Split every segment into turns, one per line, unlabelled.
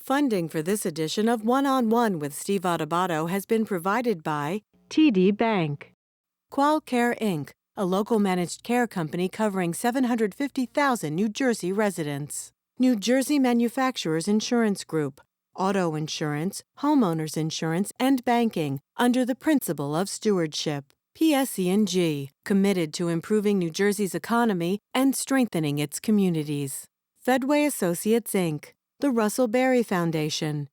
Funding for this edition of One-on-One with Steve Adubato has been provided by TD Bank, QualCare Inc., a local managed care company covering 750,000 New Jersey residents, New Jersey Manufacturers Insurance Group, auto insurance, homeowners insurance, and banking under the principle of stewardship. PSE&G, committed to improving New Jersey's economy and strengthening its communities. Fedway Associates, Inc., the Russell Berry Foundation,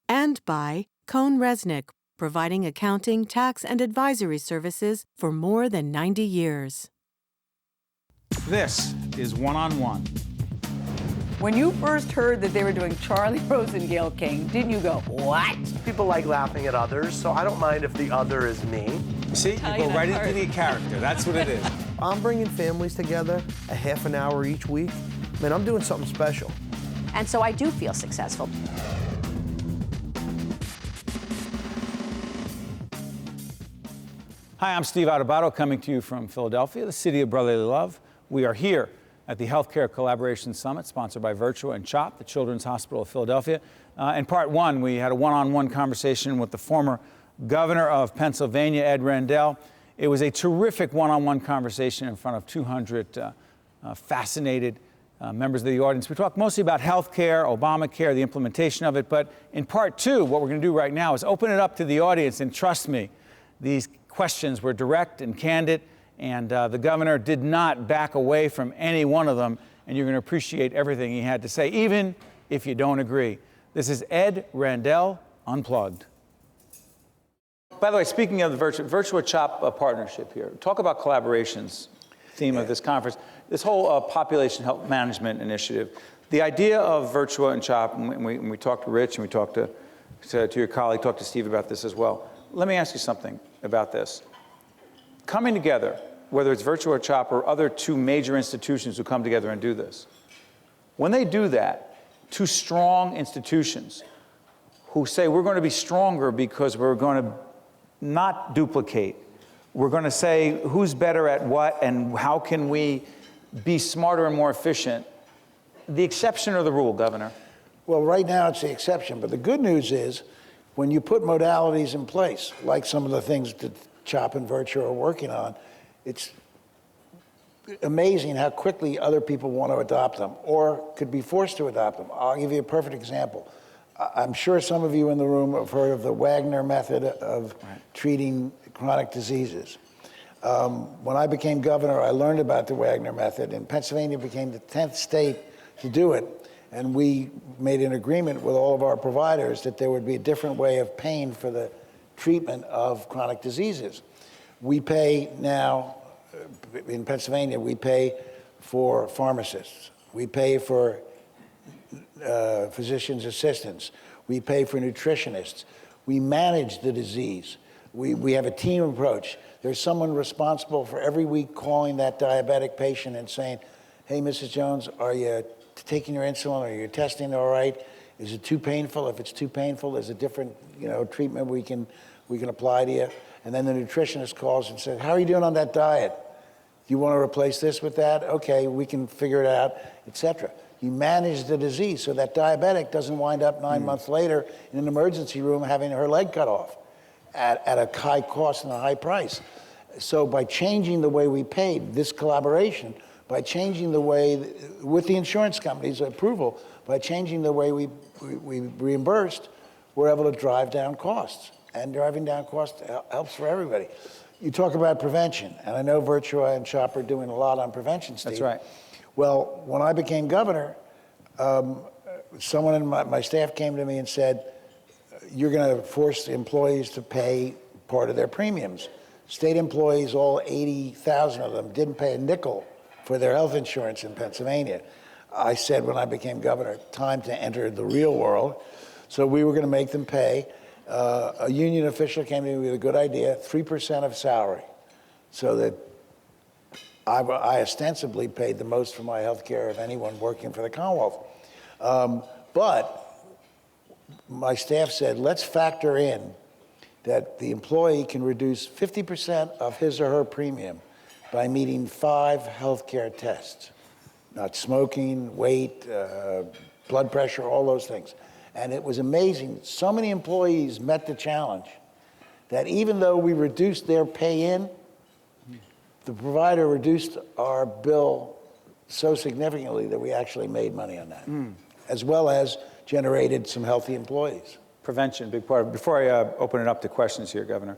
and by Cohn Resnick, providing accounting, tax, and advisory services for more than 90 years.
This is One-on-One.
When you first heard that they were doing Charlie Rose and Gayle King, didn't you go, what?
People like laughing at others, so I don't mind if the other is me.
See, you go right into the character. That's what it is.
I'm bringing families together a half an hour each week. Man, I'm doing something special.
And so I do feel successful.
Hi, I'm Steve Adubato, coming to you from Philadelphia, the city of brotherly love. We are here at the Healthcare Collaboration Summit, sponsored by Virtua and CHOP, the Children's Hospital of Philadelphia. In part one, we had a one-on-one conversation with the former governor of Pennsylvania, Ed Rendell. It was a terrific one-on-one conversation in front of 200 fascinated members of the audience. We talked mostly about health care, Obamacare, the implementation of it. But in part two, what we're going to do right now is open it up to the audience. And trust me, these questions were direct and candid. And the governor did not back away from any one of them. And you're going to appreciate everything he had to say, even if you don't agree. This is Ed Rendell Unplugged. By the way, speaking of the Virtua CHOP partnership here, talk about collaborations, theme of this conference. This whole population health management initiative, the idea of Virtua and CHOP, and we talked to Rich and we talked to your colleague, talked to Steve about this as well. Let me ask you something about this. Coming together, whether it's Virtua or CHOP or other two major institutions who come together and do this, when they do that, two strong institutions who say we're going to be stronger because we're going to not duplicate, we're going to say who's better at what and how can we be smarter and more efficient. The exception or the rule, Governor?
Well, right now it's the exception, but the good news is when you put modalities in place, like some of the things that CHOP and Virtua are working on, it's amazing how quickly other people want to adopt them or could be forced to adopt them. I'll give you a perfect example. I'm sure some of you in the room have heard of the Wagner method of treating chronic diseases. When I became governor, I learned about the Wagner method, and Pennsylvania became the 10th state to do it. And we made an agreement with all of our providers that there would be a different way of paying for the treatment of chronic diseases. We pay now, in Pennsylvania, we pay for pharmacists. We pay for physician's assistants. We pay for nutritionists. We manage the disease. We have a team approach. There's someone responsible for every week calling that diabetic patient and saying, hey, Mrs. Jones, are you taking your insulin? Are you testing all right? Is it too painful? If it's too painful, there's a different treatment we can apply to you. And then the nutritionist calls and says, how are you doing on that diet? Do you want to replace this with that? Okay, we can figure it out, etc. You manage the disease so that diabetic doesn't wind up 9 months later in an emergency room having her leg cut off at a high cost and a high price. So by changing the way we paid, this collaboration, by changing the way, with the insurance company's approval, by changing the way we reimbursed, we're able to drive down costs. And driving down costs helps for everybody. You talk about prevention, and I know Virtua and CHOP are doing a lot on prevention, Steve.
That's right.
Well, when I became governor, someone in my staff came to me and said, you're going to force employees to pay part of their premiums. State employees, all 80,000 of them, didn't pay a nickel for their health insurance in Pennsylvania. I said when I became governor, time to enter the real world. So we were going to make them pay. A union official came to me with a good idea, 3% of salary, so that I ostensibly paid the most for my health care of anyone working for the Commonwealth. But my staff said, let's factor in that the employee can reduce 50% of his or her premium by meeting 5 healthcare tests, not smoking, weight, blood pressure, all those things. And it was amazing. So many employees met the challenge that even though we reduced their pay-in, the provider reduced our bill so significantly that we actually made money on that, as well as generated some healthy employees.
Prevention, big part. Before I open it up to questions here, Governor,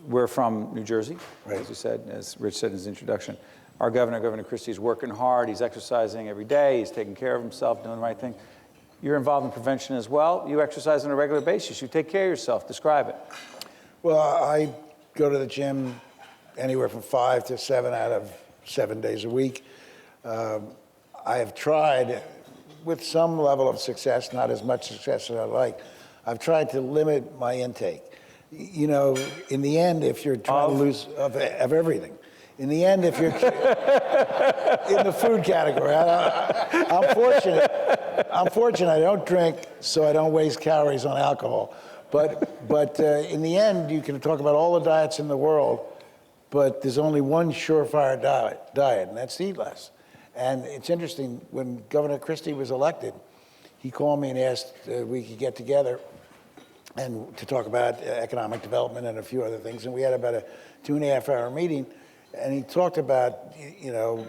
we're from New Jersey,
right,
as you said, as Rich said in his introduction. Our governor, Governor Christie, is working hard. He's exercising every day. He's taking care of himself, doing the right thing. You're involved in prevention as well. You exercise on a regular basis. You take care of yourself. Describe it.
Well, I go to the gym anywhere from 5 to 7 out of 7 days a week. I have tried, with some level of success, not as much success as I'd like, I've tried to limit my intake. You know, in the end, if you're trying to lose of everything, in the end, if you're in the food category, I'm fortunate. I don't drink, so I don't waste calories on alcohol. But in the end, you can talk about all the diets in the world, but there's only one surefire diet, and that's to eat less. And it's interesting, when Governor Christie was elected, he called me and asked if we could get together and to talk about economic development and a few other things. And we had about a 2.5-hour meeting, and he talked about, you know,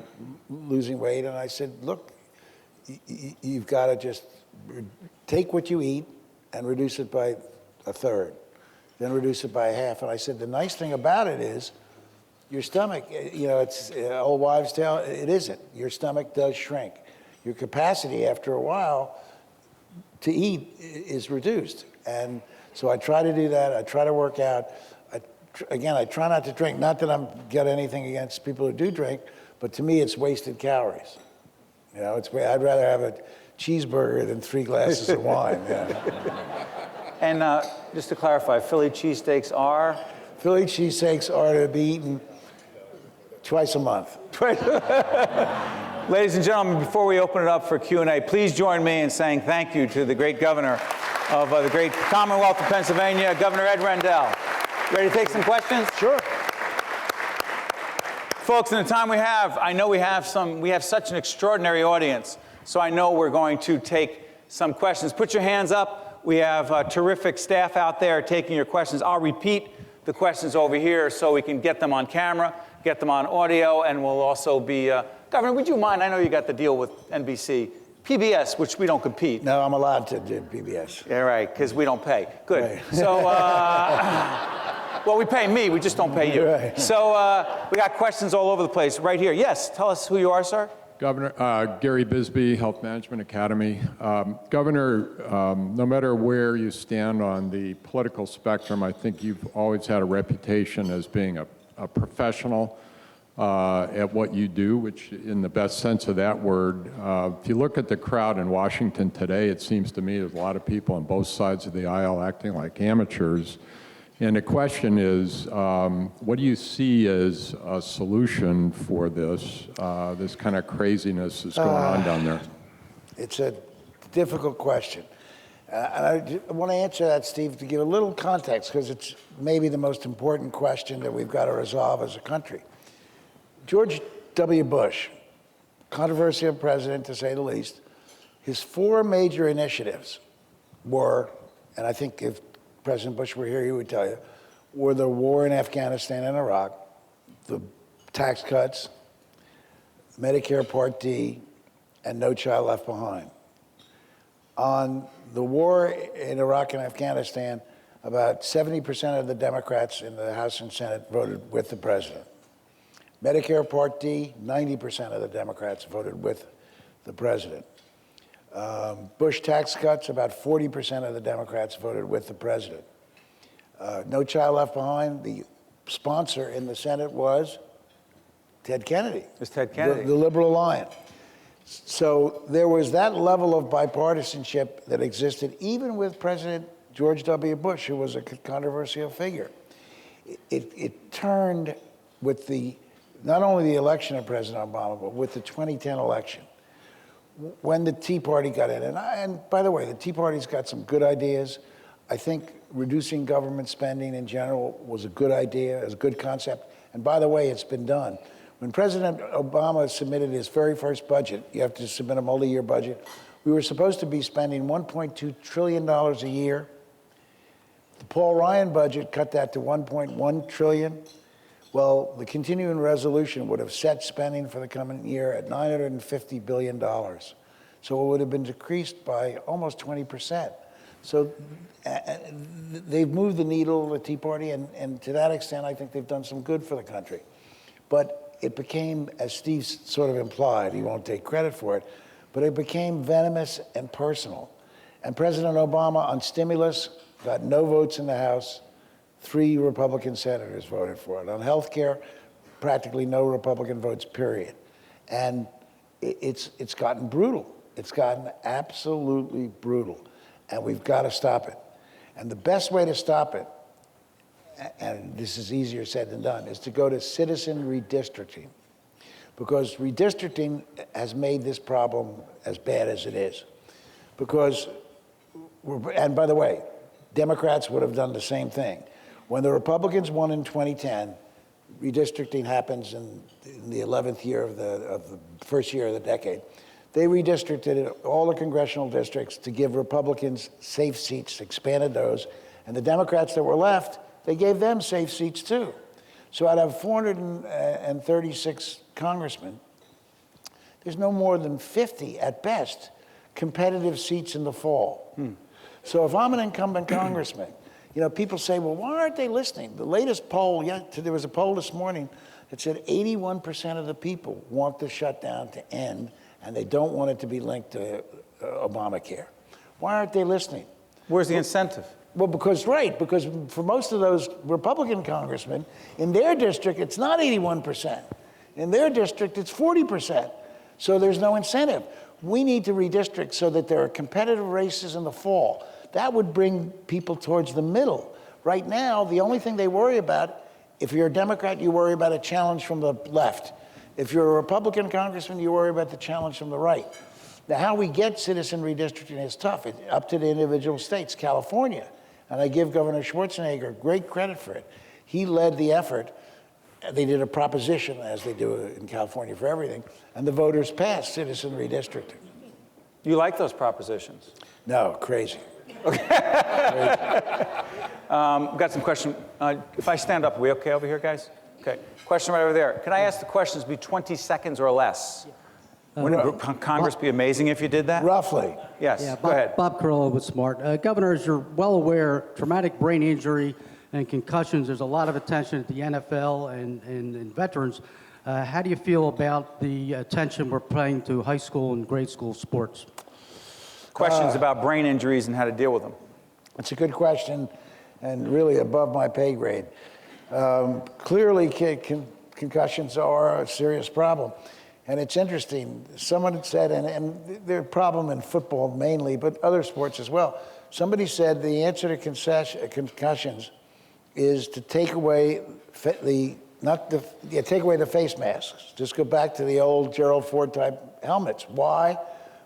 losing weight. And I said, look, you've got to just take what you eat and reduce it by a third, then reduce it by a half. And I said, the nice thing about it is your stomach, you know, it's old wives' tale, it isn't. Your stomach does shrink. Your capacity after a while to eat is reduced. And so I try to do that. I try to work out. Again, I try not to drink. Not that I'm got anything against people who do drink, but to me, it's wasted calories. You know, I'd rather have a cheeseburger than 3 glasses of wine. Yeah.
And just to clarify, Philly cheesesteaks are?
Philly cheesesteaks are to be eaten twice a month.
Ladies and gentlemen, before we open it up for Q&A, please join me in saying thank you to the great governor of the great Commonwealth of Pennsylvania, Governor Ed Rendell. Ready to take some questions?
Sure.
Folks, in the time we have, I know we have such an extraordinary audience, so I know we're going to take some questions. Put your hands up. We have terrific staff out there taking your questions. I'll repeat the questions over here so we can get them on camera, get them on audio, and we'll also be, Governor, would you mind, I know you got the deal with NBC, PBS, which we don't compete.
No, I'm allowed to do PBS.
Yeah, right, because we don't pay. Good.
Right.
So, well, we pay me, we just don't pay you.
Right.
So we got questions all over the place right here. Yes, tell us who you are, sir.
Governor, Gary Bisbee, Health Management Academy. Governor, no matter where you stand on the political spectrum, I think you've always had a reputation as being a professional at what you do, which in the best sense of that word. If you look at the crowd in Washington today, it seems to me there's a lot of people on both sides of the aisle acting like amateurs. And the question is, what do you see as a solution for this kind of craziness that's going on down there?
It's a difficult question. And I want to answer that, Steve, to give a little context, because it's maybe the most important question that we've got to resolve as a country. George W. Bush, controversial president to say the least, his 4 major initiatives were, and I think if President Bush were here, he would tell you, were the war in Afghanistan and Iraq, the tax cuts, Medicare Part D, and No Child Left Behind. On the war in Iraq and Afghanistan, about 70% of the Democrats in the House and Senate voted with the president. Medicare Part D, 90% of the Democrats voted with the president. Bush tax cuts, about 40% of the Democrats voted with the president. No Child Left Behind, the sponsor in the Senate was Ted Kennedy.
It was Ted Kennedy.
The Liberal Alliance. So there was that level of bipartisanship that existed even with President George W. Bush, who was a controversial figure. It turned with not only the election of President Obama, but with the 2010 election. When the Tea Party got in, and by the way, the Tea Party's got some good ideas. I think reducing government spending in general was a good idea, a good concept. And by the way, it's been done. When President Obama submitted his very first budget, you have to submit a multi-year budget, We were supposed to be spending $1.2 trillion a year. The Paul Ryan budget cut that to $1.1 trillion. Well, the continuing resolution would have set spending for the coming year at $950 billion. So it would have been decreased by almost 20%. So they've moved the needle, the Tea Party, and to that extent, I think they've done some good for the country. But it became, as Steve sort of implied, he won't take credit for it, but it became venomous and personal. And President Obama on stimulus got no votes in the House. 3 Republican senators voted for it. On health care, practically no Republican votes, period. And it's gotten brutal. It's gotten absolutely brutal. And we've got to stop it. And the best way to stop it, and this is easier said than done, is to go to citizen redistricting. Because redistricting has made this problem as bad as it is. Because, and by the way, Democrats would have done the same thing. When the Republicans won in 2010, redistricting happens in the 11th year of the first year of the decade. They redistricted all the congressional districts to give Republicans safe seats, expanded those, and the Democrats that were left, they gave them safe seats too. So out of 436 congressmen, there's no more than 50 at best competitive seats in the fall. So if I'm an incumbent congressman, you know, people say, well, why aren't they listening? The latest poll, there was a poll this morning that said 81% of the people want the shutdown to end, and they don't want it to be linked to Obamacare. Why aren't they listening?
Where's the incentive?
Well, because for most of those Republican congressmen, in their district, it's not 81%. In their district, it's 40%. So there's no incentive. We need to redistrict so that there are competitive races in the fall. That would bring people towards the middle. Right now, the only thing they worry about, if you're a Democrat, you worry about a challenge from the left. If you're a Republican congressman, you worry about the challenge from the right. Now, how we get citizen redistricting is tough. It's up to the individual states. California, and I give Governor Schwarzenegger great credit for it. He led the effort. They did a proposition, as they do in California for everything, and the voters passed citizen redistricting.
You like those propositions?
No, crazy.
Got some question. If I stand up, are we okay over here, guys? Okay. Question right over there. Can I ask the questions be 20 seconds or less? Wouldn't Congress be amazing if you did that?
Roughly.
Yes,
Yeah,
go ahead.
Bob Carillo with Smart. Governor, as you're well aware, traumatic brain injury and concussions, there's a lot of attention at the NFL and veterans. How do you feel about the attention we're paying to high school and grade school sports?
Questions about brain injuries and how to deal with them.
It's a good question and really above my pay grade. Clearly, concussions are a serious problem. And it's interesting, someone said, and they're a problem in football mainly, but other sports as well. Somebody said the answer to concussions is to take away take away the face masks. Just go back to the old Gerald Ford type helmets. Why?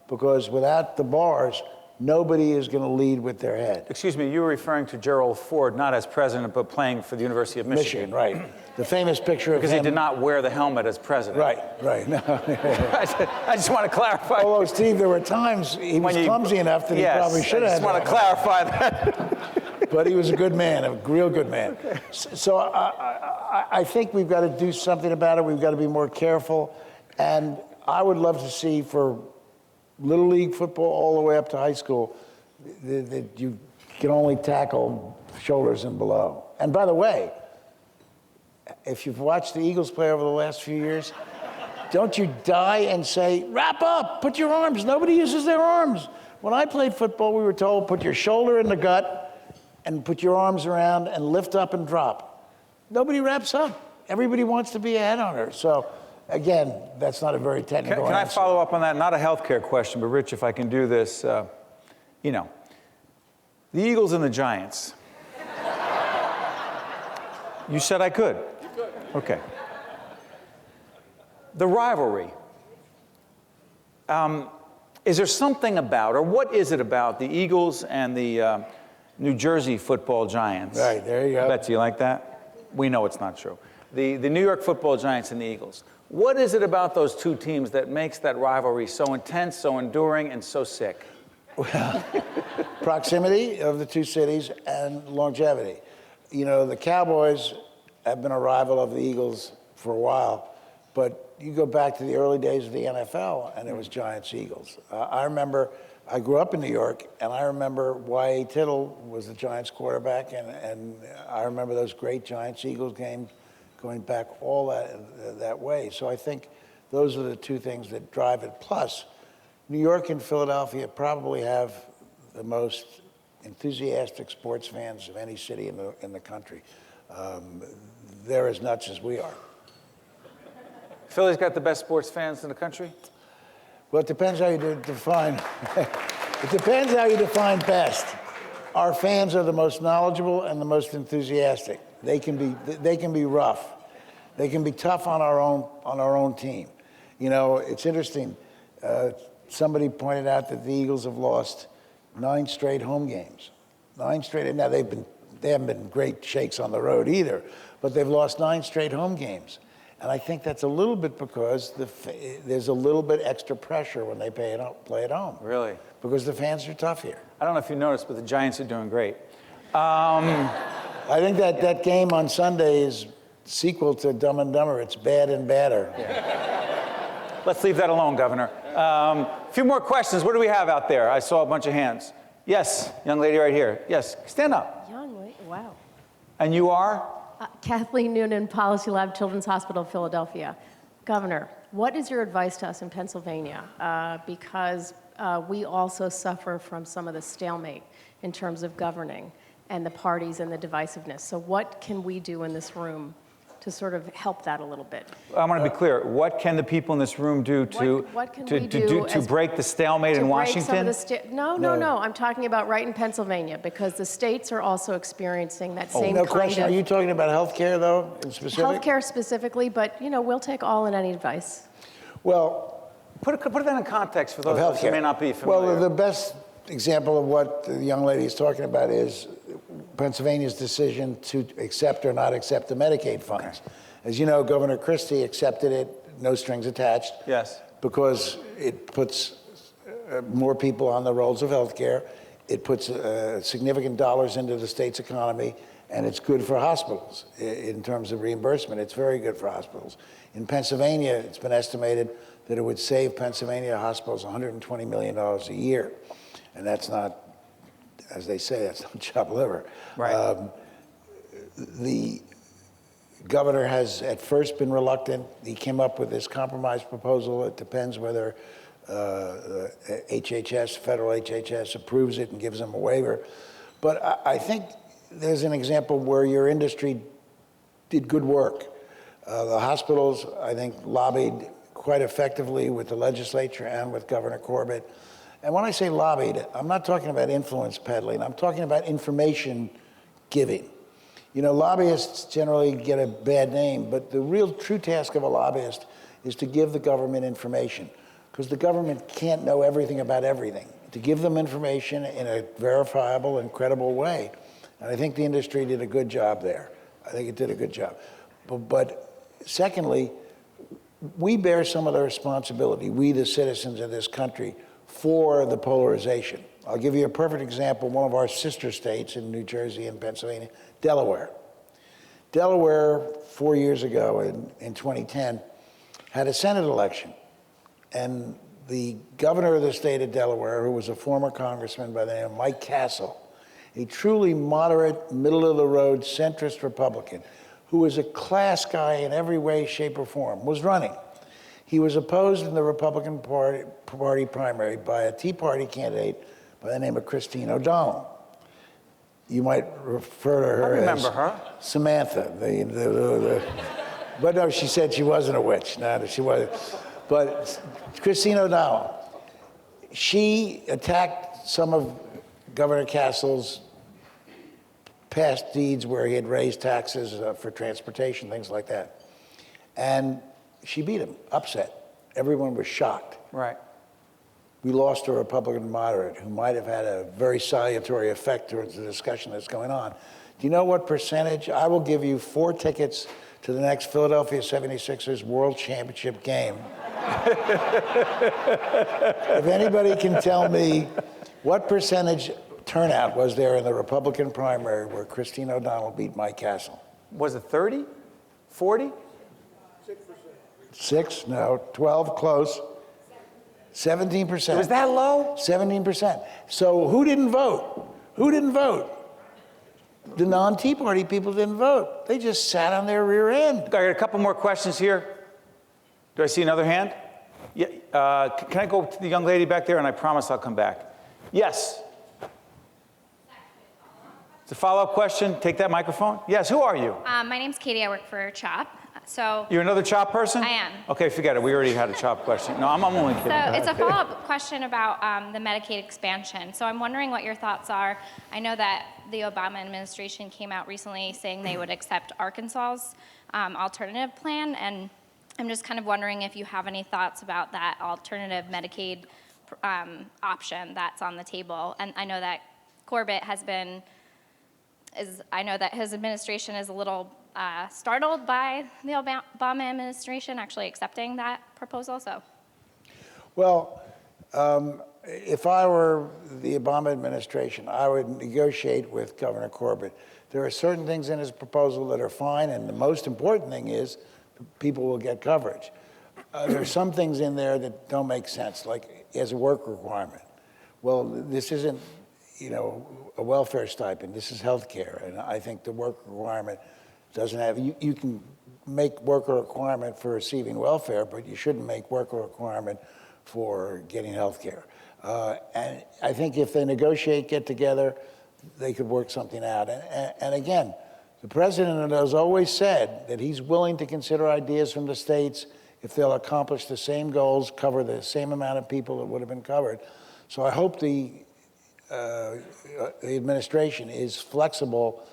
Because without the bars, nobody is going to lead with their head.
Excuse me, you were referring to Gerald Ford, not as president, but playing for the University of Michigan.
Right. The famous picture of him.
Because he did not wear the helmet as president.
Right. No.
I just want to clarify.
Although, Steve, there were times he was clumsy enough that he probably should have.
I just want to clarify that.
But he was a good man, a real good man. So I think we've got to do something about it. We've got to be more careful. And I would love to see for Little League football all the way up to high school that you can only tackle shoulders and below. And by the way, if you've watched the Eagles play over the last few years, don't you die and say, wrap up, put your arms. Nobody uses their arms. When I played football, we were told, put your shoulder in the gut and put your arms around and lift up and drop. Nobody wraps up. Everybody wants to be a head hunter. So again, that's not a very technical
answer. Can I follow up on that? Not a healthcare question, but Rich, if I can do this, you know, the Eagles and the Giants. You said I could. Okay. The rivalry. Is there something about, or what is it about the Eagles and the New Jersey football Giants?
Right, there you go.
Betsy, you like that? We know it's not true. The New York football Giants and the Eagles. What is it about those two teams that makes that rivalry so intense, so enduring, and so sick?
Well, proximity of the two cities and longevity. You know, the Cowboys have been a rival of the Eagles for a while, but you go back to the early days of the NFL, and it was Giants-Eagles. I remember, I grew up in New York, and I remember Y.A. Tittle was the Giants quarterback, and I remember those great Giants-Eagles games going back all that way. So I think those are the two things that drive it. Plus, New York and Philadelphia probably have the most enthusiastic sports fans of any city in the country. They're as nuts as we are.
Philly's got the best sports fans in the country?
Well, it depends how you define. It depends how you define best. Our fans are the most knowledgeable and the most enthusiastic. They can be rough. They can be tough on our own team. You know, it's interesting. Somebody pointed out that the Eagles have lost 9 straight home games. 9 straight. Now they haven't been great shakes on the road either, but they've lost 9 straight home games. And I think that's a little bit because there's a little bit extra pressure when they play at home.
Really?
Because the fans are tough here.
I don't know if you noticed, but the Giants are doing great.
I think that game on Sunday is sequel to Dumb and Dumber. It's bad and badder.
Yeah. Let's leave that alone, Governor. A few more questions. What do we have out there? I saw a bunch of hands. Yes, young lady right here. Yes, stand up.
Young lady, wow.
And you are?
Kathleen Noonan, Policy Lab, Children's Hospital, Philadelphia. Governor, what is your advice to us in Pennsylvania? Because we also suffer from some of the stalemate in terms of governing and the parties and the divisiveness. So what can we do in this room to sort of help that a little bit?
I want to be clear. What can the people in this room do to break the stalemate in Washington?
No. I'm talking about right in Pennsylvania, because the states are also experiencing that same
no
kind
question.
of...
Are you talking about health care, though, in specific?
Healthcare specifically, but, you know, we'll take all and any advice.
Well,
put that in context for those of us who may not be familiar.
Well, the best example of what the young lady is talking about is Pennsylvania's decision to accept or not accept the Medicaid funds. Okay. As you know, Governor Christie accepted it, no strings attached.
Yes.
Because it puts more people on the rolls of health care. It puts significant dollars into the state's economy, and it's good for hospitals in terms of reimbursement. It's very good for hospitals. In Pennsylvania, it's been estimated that it would save Pennsylvania hospitals $120 million a year. And that's not, as they say, that's not chopped liver.
Right.
The governor has at first been reluctant. He came up with this compromise proposal. It depends whether HHS, federal HHS, approves it and gives them a waiver. But I think there's an example where your industry did good work. The hospitals, I think, lobbied quite effectively with the legislature and with Governor Corbett. And when I say lobbied, I'm not talking about influence peddling. I'm talking about information giving. You know, lobbyists generally get a bad name, but the real true task of a lobbyist is to give the government information, because the government can't know everything about everything. To give them information in a verifiable and credible way. And I think the industry did a good job there. I think it did a good job. But secondly, we bear some of the responsibility, we the citizens of this country, for the polarization. I'll give you a perfect example. One of our sister states in New Jersey and Pennsylvania, Delaware. Delaware, 4 years ago in 2010, had a Senate election. And the governor of the state of Delaware, who was a former congressman by the name of Mike Castle, a truly moderate, middle-of-the-road, centrist Republican, who was a class guy in every way, shape, or form, was running. He was opposed in the Republican Party primary by a Tea Party candidate by the name of Christine O'Donnell. You might refer to her
remember her.
Samantha. But no, she said she wasn't a witch. No, she wasn't. But Christine O'Donnell, she attacked some of Governor Castle's past deeds where he had raised taxes for transportation, things like that. And she beat him, upset. Everyone was shocked.
Right.
We lost a Republican moderate who might have had a very salutary effect towards the discussion that's going on. Do you know what percentage? I will give you 4 tickets to the next Philadelphia 76ers World Championship game. If anybody can tell me what percentage turnout was there in the Republican primary where Christine O'Donnell beat Mike Castle?
Was it 30? 40?
6? No. 12? Close. 17%.
Was that low?
17%. So who didn't vote? Who didn't vote? The non-Tea Party people didn't vote. They just sat on their rear end.
I got a couple more questions here. Do I see another hand? Yeah, can I go to the young lady back there, and I promise I'll come back. Yes. It's a follow-up question. Take that microphone. Yes, who are you?
My name's Katie. I work for CHOP. So
You're another CHOP person?
I am.
Okay, forget it. We already had a CHOP question. No, I'm only kidding.
So it's a follow-up question about the Medicaid expansion. So I'm wondering what your thoughts are. I know that the Obama administration came out recently saying they would accept Arkansas's alternative plan, and I'm just kind of wondering if you have any thoughts about that alternative Medicaid option that's on the table. And I know that Corbett I know that his administration is a little startled by the Obama administration actually accepting that proposal. So,
Well, if I were the Obama administration, I would negotiate with Governor Corbett. There are certain things in his proposal that are fine, and the most important thing is people will get coverage. There are some things in there that don't make sense, like as a work requirement. Well, this isn't, a welfare stipend. This is health care, and I think the work requirement doesn't have, you can make work a requirement for receiving welfare, but you shouldn't make work a requirement for getting health care. And I think if they negotiate, get together, they could work something out. And again, the president has always said that he's willing to consider ideas from the states if they'll accomplish the same goals, cover the same amount of people that would have been covered. So I hope the administration is flexible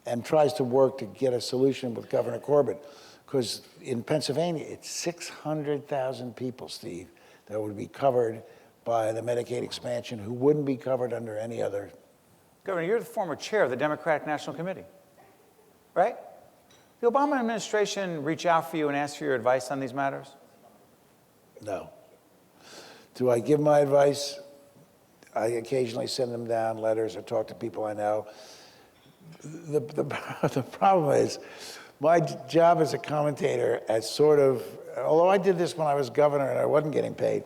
and tries to work to get a solution with Governor Corbett. Because in Pennsylvania, it's 600,000 people, Steve, that would be covered by the Medicaid expansion who wouldn't be covered under any other.
Governor, you're the former chair of the Democratic National Committee, right? The Obama administration reach out for you and ask for your advice on these matters?
No. Do I give my advice? I occasionally send them down letters or talk to people I know. The problem is, my job as a commentator as sort of, although I did this when I was governor and I wasn't getting paid,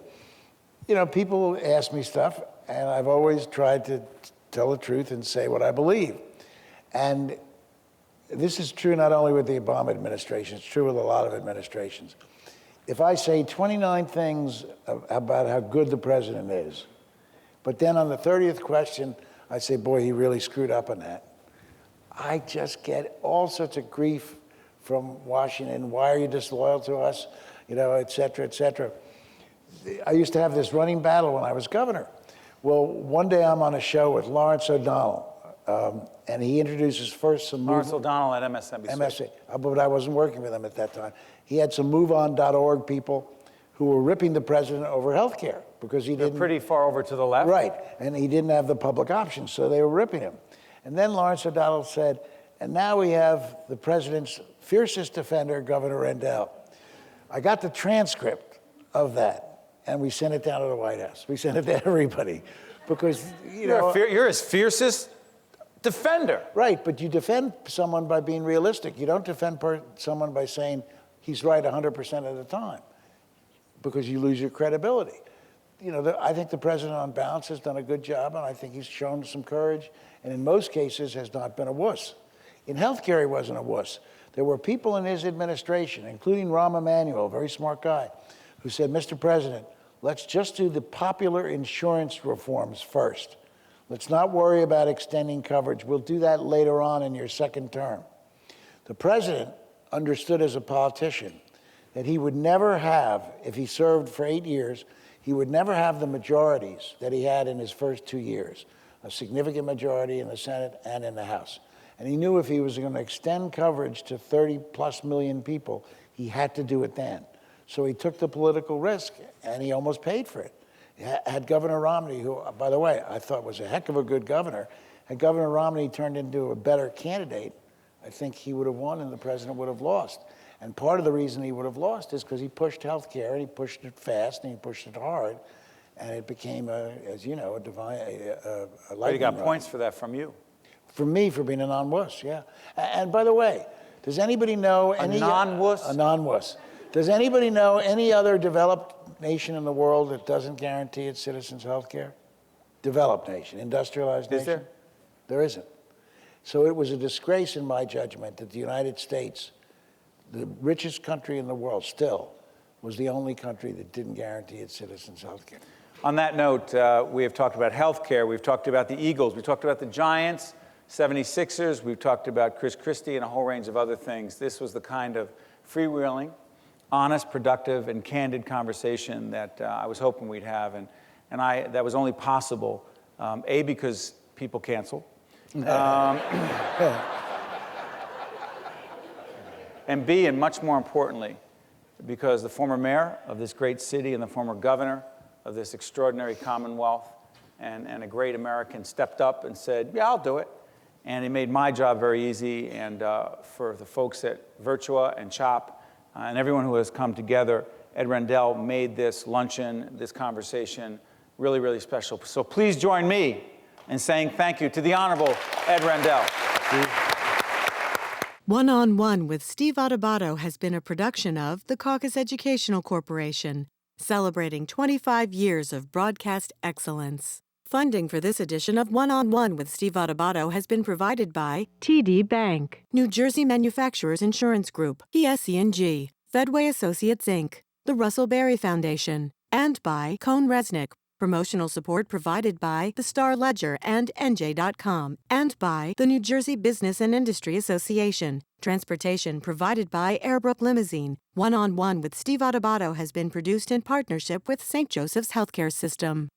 people ask me stuff, and I've always tried to tell the truth and say what I believe. And this is true not only with the Obama administration, it's true with a lot of administrations. If I say 29 things about how good the president is, but then on the 30th question, I say, boy, he really screwed up on that, I just get all sorts of grief from Washington. Why are you disloyal to us? Et cetera, et cetera. I used to have this running battle when I was governor. Well, one day I'm on a show with Lawrence O'Donnell, and he introduces first some
Lawrence O'Donnell at MSNBC.
MSNBC, but I wasn't working with him at that time. He had some MoveOn.org people who were ripping the president over health care because he didn't.
Pretty far over to the left.
Right, and he didn't have the public option, so they were ripping him. And then Lawrence O'Donnell said, and now we have the president's fiercest defender, Governor Rendell. I got the transcript of that, and we sent it down to the White House. We sent it to everybody, because,
You're his fiercest defender.
Right, but you defend someone by being realistic. You don't defend someone by saying he's right 100% of the time, because you lose your credibility. I think the president on balance has done a good job, and I think he's shown some courage, and in most cases has not been a wuss. In healthcare, he wasn't a wuss. There were people in his administration, including Rahm Emanuel, a very smart guy, who said, Mr. President, let's just do the popular insurance reforms first. Let's not worry about extending coverage. We'll do that later on in your second term. The president understood as a politician that he would never have, if he served for 8 years, he would never have the majorities that he had in his first 2 years, a significant majority in the Senate and in the House. And he knew if he was going to extend coverage to 30+ million people, he had to do it then. So he took the political risk, and he almost paid for it. Had Governor Romney, who, by the way, I thought was a heck of a good governor, had Governor Romney turned into a better candidate, I think he would have won and the president would have lost. And part of the reason he would have lost is because he pushed health care, and he pushed it fast, and he pushed it hard, and it became, as you know, a
But he got points for that from you.
From me, for being a non-wuss, yeah. And by the way, does anybody know any...
A non-wuss?
A non-wuss. Does anybody know any other developed nation in the world that doesn't guarantee its citizens health care? Developed nation, industrialized nation?
Is there?
There isn't. So it was a disgrace, in my judgment, that the United States, the richest country in the world still, was the only country that didn't guarantee its citizens health care.
On that note, we have talked about health care. We've talked about the Eagles. We've talked about the Giants, 76ers. We've talked about Chris Christie and a whole range of other things. This was the kind of freewheeling, honest, productive, and candid conversation that I was hoping we'd have. And that was only possible, A, because people cancel. And B, and much more importantly, because the former mayor of this great city and the former governor of this extraordinary commonwealth and a great American stepped up and said, yeah, I'll do it. And it made my job very easy. And for the folks at Virtua and CHOP and everyone who has come together, Ed Rendell made this luncheon, this conversation really, really special. So please join me in saying thank you to the Honorable Ed Rendell.
One-on-One with Steve Adubato has been a production of the Caucus Educational Corporation, celebrating 25 years of broadcast excellence. Funding for this edition of One-on-One with Steve Adubato has been provided by TD Bank, New Jersey Manufacturers Insurance Group, PSE&G, Fedway Associates, Inc., the Russell Berry Foundation, and by Cone Resnick. Promotional support provided by the Star Ledger and NJ.com, and by the New Jersey Business and Industry Association. Transportation provided by Airbrook Limousine. One-on-One with Steve Adubato has been produced in partnership with St. Joseph's Healthcare System.